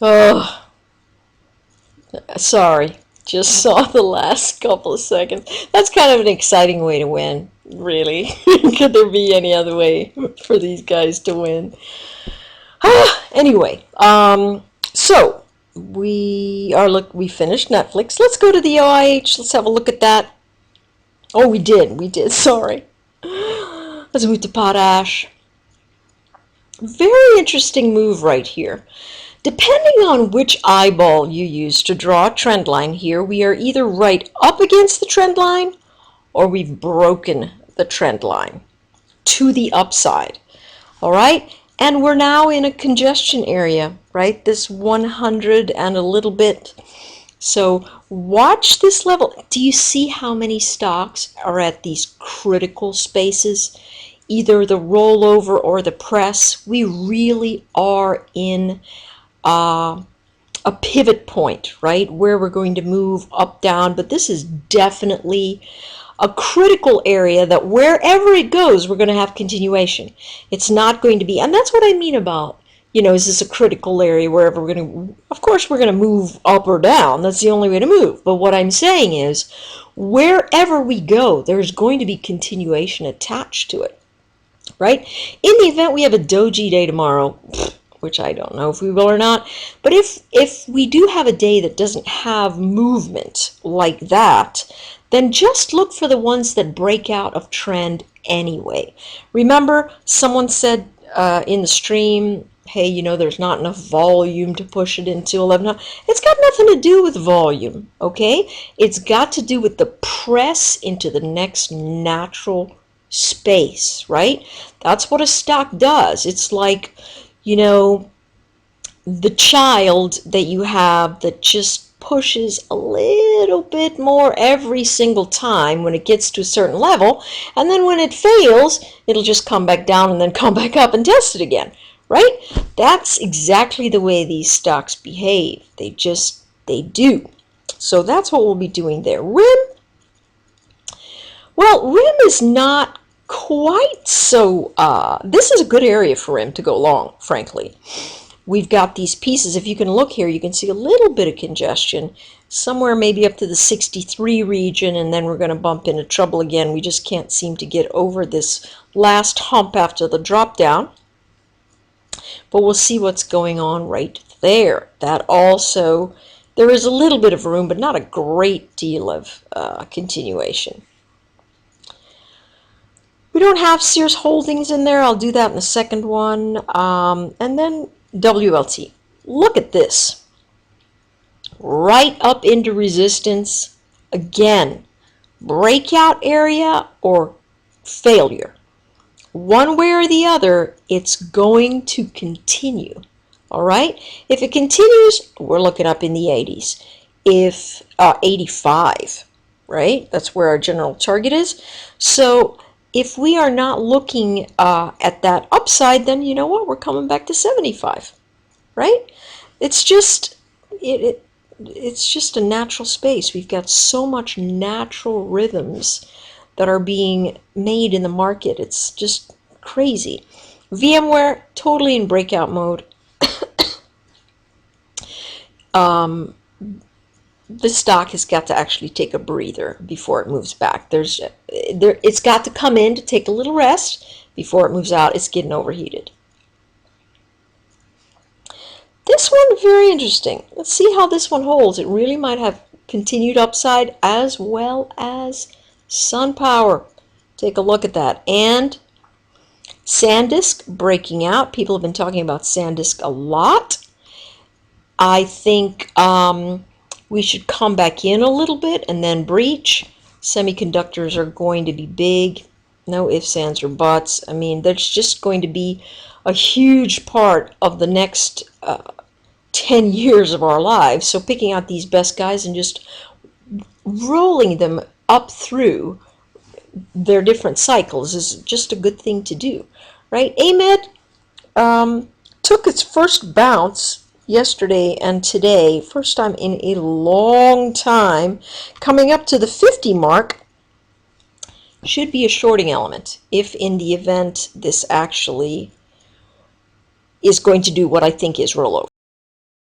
Oh, sorry. Just saw the last couple of seconds. That's kind of an exciting way to win, really. Could there be any other way for these guys to win? Anyway, so we finished Netflix. Let's go to the OIH. Let's have a look at that. Oh, we did. Sorry. Let's move to potash. Very interesting move right here. Depending on which eyeball you use to draw a trend line here, we are either right up against the trend line or we've broken the trend line to the upside. All right? And we're now in a congestion area, right? This 100 and a little bit. So watch this level. Do you see how many stocks are at these critical spaces? Either the rollover or the press. We really are in a pivot point, right? Where we're going to move up, down. But this is definitely a critical area that wherever it goes, we're going to have continuation. It's not going to be, and that's what I mean about, is this a critical area wherever we're going to, of course we're going to move up or down. That's the only way to move. But what I'm saying is, wherever we go, there's going to be continuation attached to it, right? In the event we have a doji day tomorrow, which I don't know if we will or not, but if we do have a day that doesn't have movement like that, then just look for the ones that break out of trend anyway. Remember, someone said in the stream, hey, there's not enough volume to push it into 11. It's got nothing to do with volume, okay? It's got to do with the press into the next natural space, right? That's what a stock does. It's like, the child that you have that just pushes a little bit more every single time when it gets to a certain level, and then when it fails, it'll just come back down and then come back up and test it again, right? That's exactly the way these stocks behave. They do. So that's what we'll be doing there. RIM, well, RIM is not quite so, this is a good area for RIM to go long, frankly. We've got these pieces. If you can look here, you can see a little bit of congestion, somewhere maybe up to the 63 region, and then we're going to bump into trouble again. We just can't seem to get over this last hump after the drop down. But we'll see what's going on right there. That also, there is a little bit of room, but not a great deal of continuation. We don't have Sears Holdings in there. I'll do that in the second one. And then WLT. Look at this. Right up into resistance. Again, breakout area or failure. One way or the other, it's going to continue. All right? If it continues, we're looking up in the 80s. If 85, right? That's where our general target is. So if we are not looking at that upside, then you know what? We're coming back to 75, right? It's just it's just a natural space. We've got so much natural rhythms that are being made in the market. It's just crazy. VMware, totally in breakout mode. The stock has got to actually take a breather before it moves back. It's got to come in to take a little rest before it moves out. It's getting overheated. This one, very interesting. Let's see how this one holds. It really might have continued upside as well as SunPower. Take a look at that. And SanDisk breaking out. People have been talking about SanDisk a lot. I think we should come back in a little bit and then breach. Semiconductors are going to be big. No ifs, ands, or buts. I mean, there's just going to be a huge part of the next 10 years of our lives. So picking out these best guys and just rolling them up through their different cycles is just a good thing to do, right? AMED took its first bounce yesterday and today, first time in a long time, coming up to the 50 mark. Should be a shorting element if in the event this actually is going to do what I think is rollover.